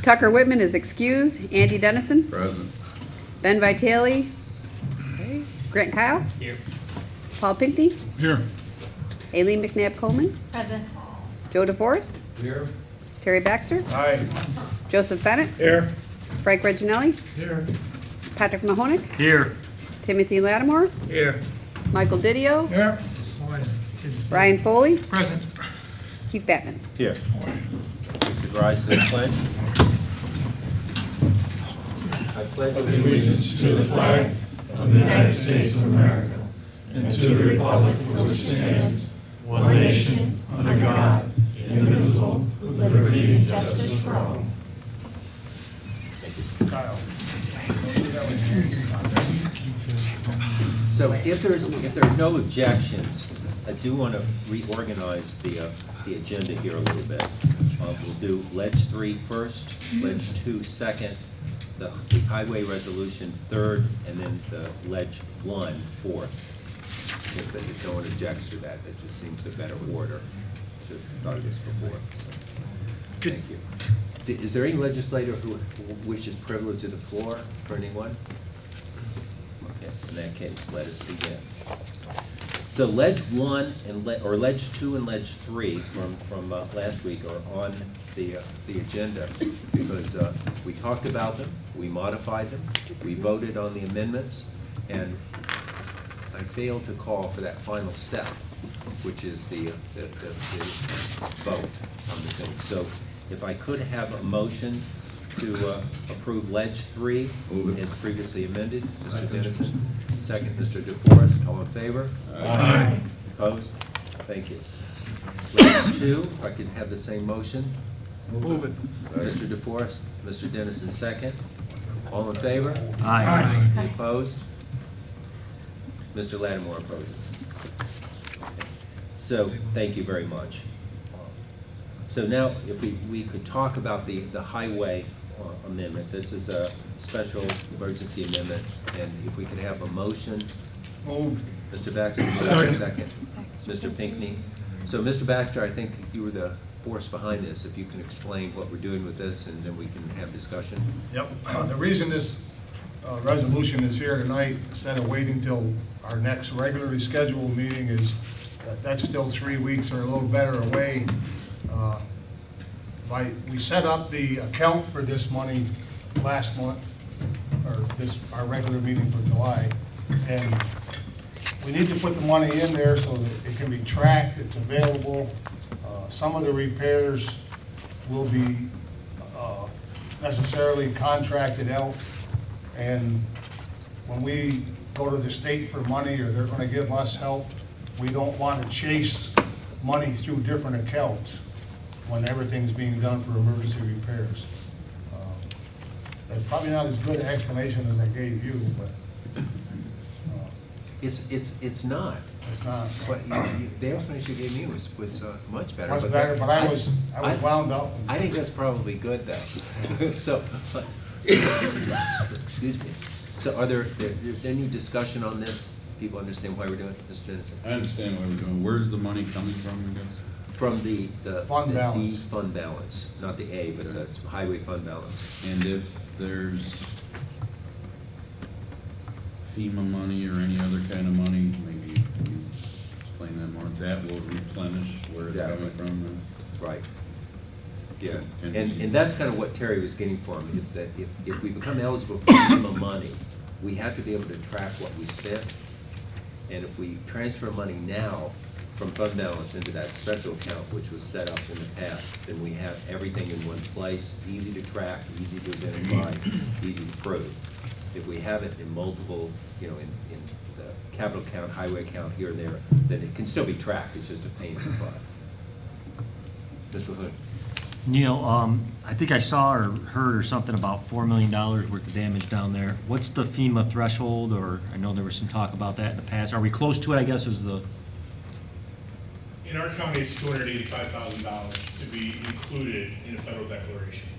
Tucker Whitman is excused. Andy Dennison. Present. Ben Vitale. Okay. Grant Kyle. Here. Paul Pinckney. Here. Aileen McNabb Coleman. Present. Joe DeForest. Here. Terry Baxter. Aye. Joseph Bennett. Here. Frank Reginelli. Here. Patrick Mahonik. Here. Timothy Lattimore. Here. Michael Didio. Here. Ryan Foley. Present. Keith Batman. Here. Please rise to the pledge. I pledge allegiance to the flag of the United States of America and to the republic for which it stands, one nation, under God, indivisible, with liberty and justice for all. Kyle. So if there are no objections, I do want to reorganize the agenda here a little bit. We'll do Ledge 3 first, Ledge 2 second, the highway resolution third, and then the Ledge 1 fourth. If no one objects to that, that just seems the better order. Should have thought of this before. So. Thank you. Is there any legislator who wishes privilege of the floor for anyone? Okay, in that case, let us begin. So Ledge 1 and Ledge 2 and Ledge 3 from last week are on the agenda because we talked about them, we modified them, we voted on the amendments, and I failed to call for that final step, which is the vote on the thing. So if I could have a motion to approve Ledge 3 as previously amended, Mr. Dennison. Second, Mr. DeForest. All in favor? Aye. Opposed? Thank you. Ledge 2, if I could have the same motion. Move it. Mr. DeForest, Mr. Dennison, second. All in favor? Aye. Any opposed? Mr. Lattimore opposes. So, thank you very much. So now, if we could talk about the highway amendment. This is a special emergency amendment, and if we could have a motion. Move. Mr. Baxter, second. Mr. Pinckney. So, Mr. Baxter, I think you were the force behind this. If you can explain what we're doing with this, and then we can have discussion. Yep. The reason this resolution is here tonight, instead of waiting till our next regularly scheduled meeting, is that's still 3 weeks or a little better away. We set up the account for this money last month, or our regular meeting for July, and we need to put the money in there so that it can be tracked, it's available. Some of the repairs will be necessarily contracted out, and when we go to the state for money or they're going to give us help, we don't want to chase money through different accounts when everything's being done for emergency repairs. That's probably not as good an explanation as I gave you, but It's not. it's not. But the explanation you gave me was much better. Much better, but I was wound up. I think that's probably good, though. So, excuse me. So there's any discussion on this? People understand why we're doing it, Mr. Dennison? I understand what we're doing. Where's the money coming from, you guys? From the Fund D balance. fund balance, not the A, but the highway fund balance. And if there's FEMA money or any other kind of money, maybe you explain that more, that will replenish where it's Exactly. coming from then? Right. Yeah, Can and we- that's kind of what Terry was getting from, is that if we become eligible for FEMA money, we have to be able to track what we spent. And if we transfer money now from fund balance into that special account, which was set up in the past, then we have everything in one place, easy to track, easy to identify, easy to prove. If we have it in multiple, in the capital account, highway account, here and there, then it can still be tracked, it's just a pain in the butt. Mr. Hood? Neil, I think I saw or heard or something about $4 million worth of damage down there. What's the FEMA threshold, or I know there was some talk about that in the past. Are we close to it, I guess, is the... In our county, it's $285,000 to be included in a federal declaration.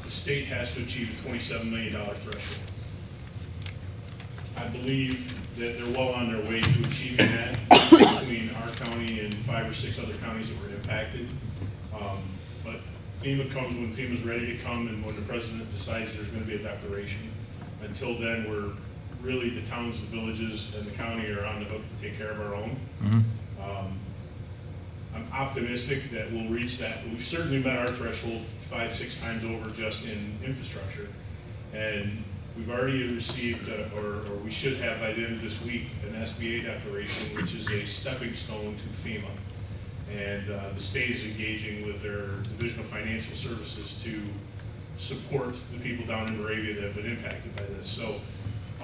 The state has to achieve a $27 million threshold. I believe that they're well on their way to achieving that between our county and 5 or 6 other counties that were impacted. But FEMA comes when FEMA's ready to come and when the president decides there's gonna be a declaration. Until then, we're, really, the towns, the villages, and the county are on the hook to take care of our own. I'm optimistic that we'll reach that. We've certainly met our threshold 5-6 times over just in infrastructure. And we've already received, or we should have by the end of this week, an SBA declaration, which is a stepping stone to FEMA. And the state is engaging with their Division of Financial Services to support the people down in Moravia that have been impacted by this. So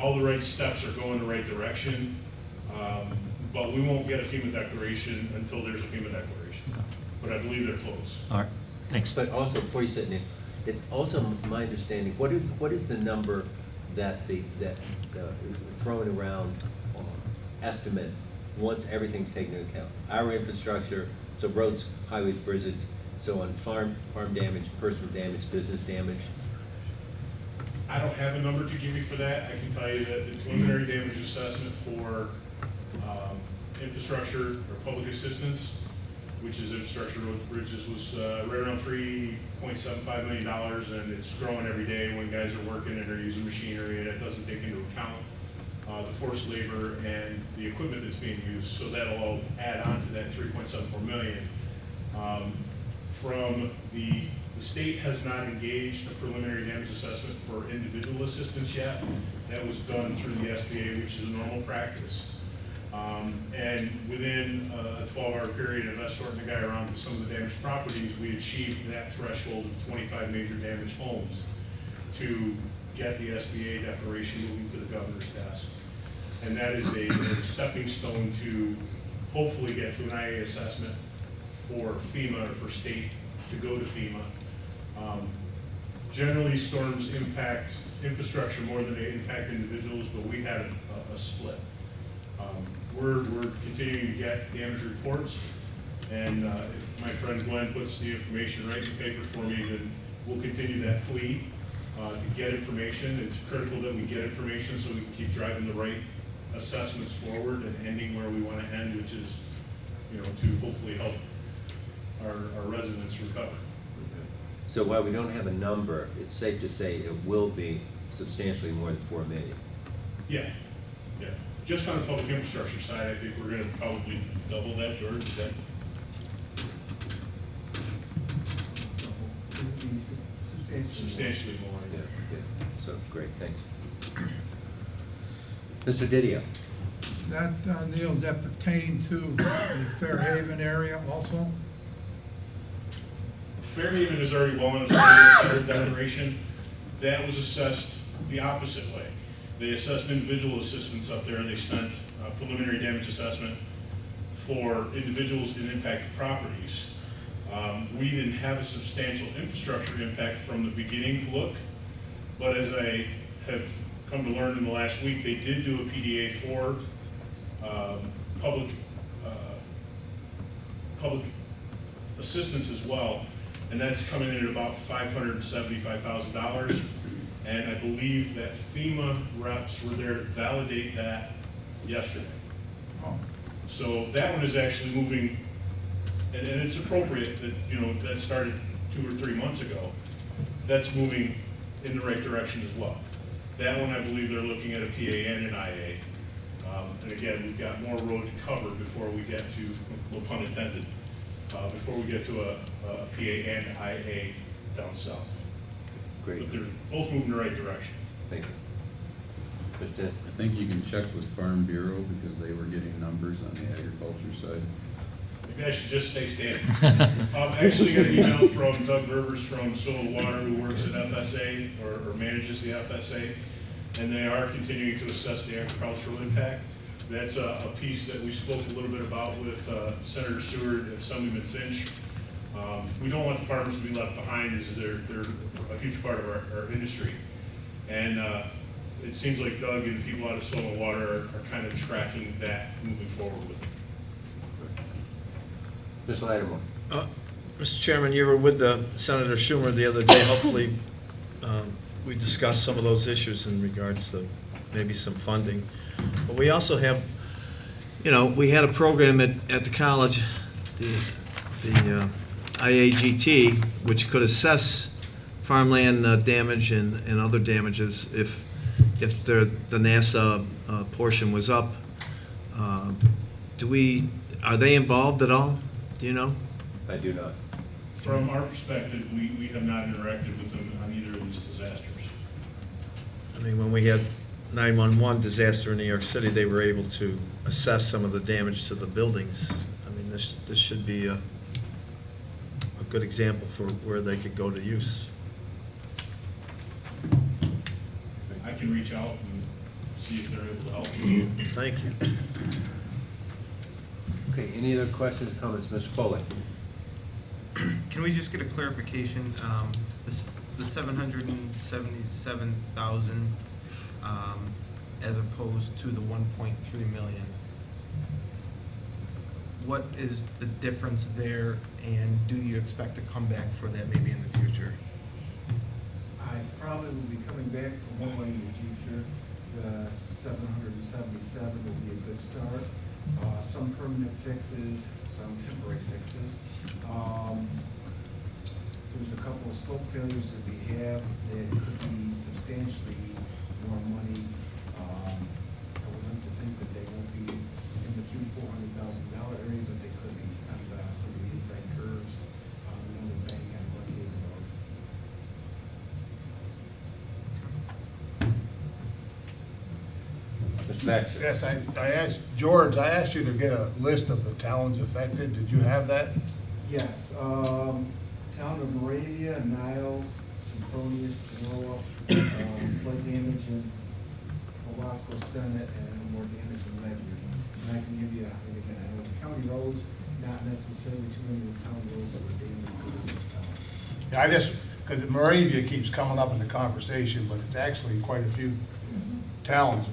all the right steps are going the right direction, but we won't get a FEMA declaration until there's a FEMA declaration. But I believe they're close. All right, thanks. But also, before you sit in, it's also my understanding, what is the number that throwing around estimate once everything's taken into account? Our infrastructure, so roads, highways, bridges, so on farm damage, personal damage, business damage. I don't have a number to give you for that. I can tell you that the preliminary damage assessment for infrastructure or public assistance, which is infrastructure, roads, bridges, was right around $3.75 million, and it's growing every day when guys are working and they're using machinery, and it doesn't take into account the forced labor and the equipment that's being used. So that'll all add on to that $3.74 million. From the state has not engaged a preliminary damage assessment for individual assistance yet. That was done through the SBA, which is a normal practice. And within a 12-hour period of escorting the guy around to some of the damaged properties, we achieved that threshold of 25 major damaged homes to get the SBA declaration moving to the governor's desk. And that is a stepping stone to hopefully get to an IA assessment for FEMA or for state to go to FEMA. Generally, storms impact infrastructure more than they impact individuals, but we had a split. We're continuing to get damage reports, and if my friend Glenn puts the information right in the paper for me, then we'll continue that plea to get information. It's critical that we get information so we can keep driving the right assessments forward and ending where we want to end, which is, to hopefully help our residents recover. So while we don't have a number, it's safe to say it will be substantially more than 4 million. Yeah. Just on the public infrastructure side, I think we're gonna probably double that, George, is that? Substantially more. Yeah. So, great, thanks. Mr. Didio? That, Neil, that pertain to the Fairhaven area also? Fairhaven is already well on its way to the federal declaration. That was assessed the opposite way. They assessed individual assistance up there, and they sent a preliminary damage assessment for individuals in impacted properties. We didn't have a substantial infrastructure impact from the beginning look, but as I have come to learn in the last week, they did do a PDA for public assistance as well, and that's coming in at about $575,000. And I believe that FEMA reps were there to validate that yesterday. Oh. So that one is actually moving, and it's appropriate that, that started 2 or 3 months ago. That's moving in the right direction as well. That one, I believe they're looking at a PA and an IA. And again, we've got more road to cover before we get to, no pun intended, before we get to a PA and IA down south. Great, But they're both moving in the right direction. thank you. Mr. I think you can check with Farm Bureau because they were getting numbers on the agriculture side. Maybe I should just stay standing. I actually got an email from Doug Verbers from Soil Water, who works at FSA or manages the FSA, and they are continuing to assess the agricultural impact. That's a piece that we spoke a little bit about with Senator Seward and Assemblyman Finch. We don't want the farmers to be left behind, as they're a huge part of our industry. And it seems like Doug and people out of Soil and Water are kind of tracking that moving forward with it. Mr. Lattimore? Mr. Chairman, you were with Senator Schumer the other day. Hopefully, we discussed some of those issues in regards to maybe some funding. But we also have, we had a program at the college, the IAGT, which could assess farmland damage and other damages if the NASA portion was up. Are they involved at all? Do you know? I do not. From our perspective, we have not interacted with them on either of these disasters. I mean, when we had 911 disaster in New York City, they were able to assess some of the damage to the buildings. I mean, this should be a good example for where they could go to use. I can reach out and see if they're able to help you. Thank you. Okay, any other questions or comments? Mr. Foley? Can we just get a clarification? The 777,000 as opposed to the 1.3 million. What is the difference there, and do you expect to come back for that maybe in the future? I probably will be coming back for one way in the future. The 777 will be a good start. Some permanent fixes, some temporary fixes. There's a couple of slope failures that we have that could be substantially more money. I would like to think that they won't be in the $300,000-$400,000 area, but they could be on some of the inside curves. Another bank on Bloodhaven Road. Mr. Baxter? Yes, I asked, George, I asked you to get a list of the towns affected. Did you have that? Yes, town of Moravia, Niles, Sempronius, Genoa, slight damage in Owasco Senate, and more damage in Ledyard. And I can give you, and again, I know the county roads, not necessarily too many of the town roads that were damaged in those towns. Yeah, I just, because Moravia keeps coming up in the conversation, but it's actually quite a few towns.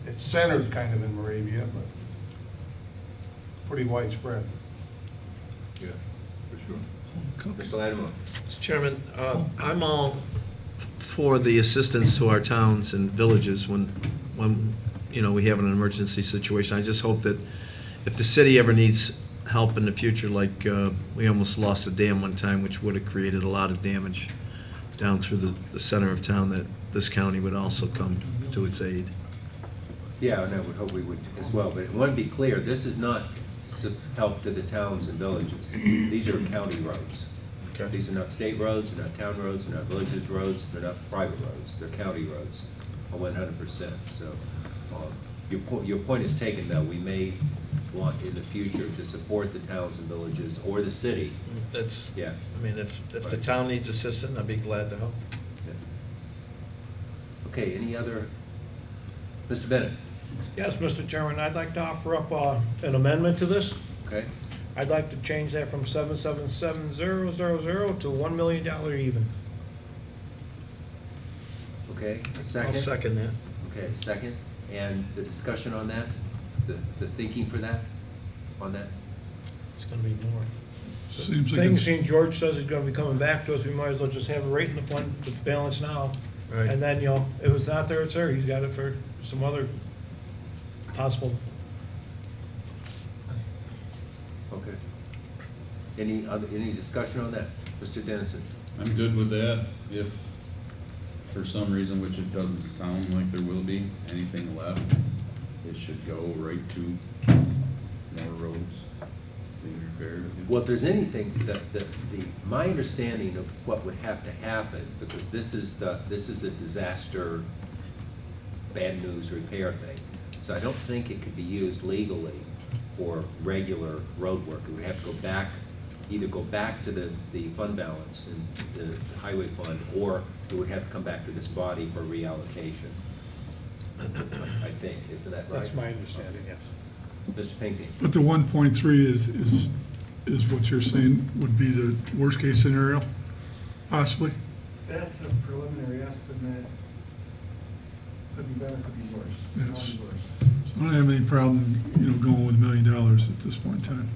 It's centered kind of in Moravia, but pretty widespread. Yeah, for sure. Mr. Lattimore? Mr. Chairman, I'm all for the assistance to our towns and villages when we have an emergency situation. I just hope that if the city ever needs help in the future, like we almost lost a dam one time, which would have created a lot of damage down through the center of town, that this county would also come to its aid. Yeah, and I would hope we would as well, but I want to be clear, this is not help to the towns and villages. These are county roads. Okay. These are not state roads, they're not town roads, they're not villages roads, they're not private roads, they're county roads, 100%. So your point is taken, though. We may want in the future to support the towns and villages or the city. That's, Yeah. I mean, if the town needs assistance, I'd be glad to help. Okay, any other? Mr. Bennett? Yes, Mr. Chairman, I'd like to offer up an amendment to this. Okay, I'd like to change that from 777,000 to $1 million even. okay, a I'll second? second that. Okay, a second. And the discussion on that, the thinking for that, on that? It's gonna be more. Seems like Thing, it's, seeing George says he's gonna be coming back to us, we might as well just have it right in the fund, the balance now. Right. And then, if it's not there, it's there, he's got it for some other possible. Okay. Any discussion on that? Mr. Dennison? I'm good with that. If for some reason, which it doesn't sound like there will be, anything left, it should go right to more roads being repaired. Well, if there's anything, my understanding of what would have to happen, because this is a disaster, bad news repair thing. So I don't think it could be used legally for regular road work. It would have to go back, either go back to the fund balance in the highway fund, or it would have to come back to this body for reallocation. I think, isn't that right? That's my understanding, yes. Mr. Pinckney? but the 1.3 is what you're saying would be the worst-case scenario, possibly? That's a preliminary estimate. Could be better, could be worse. Yes. Probably worse. So I don't have any problem, going with $1 million at this point in time.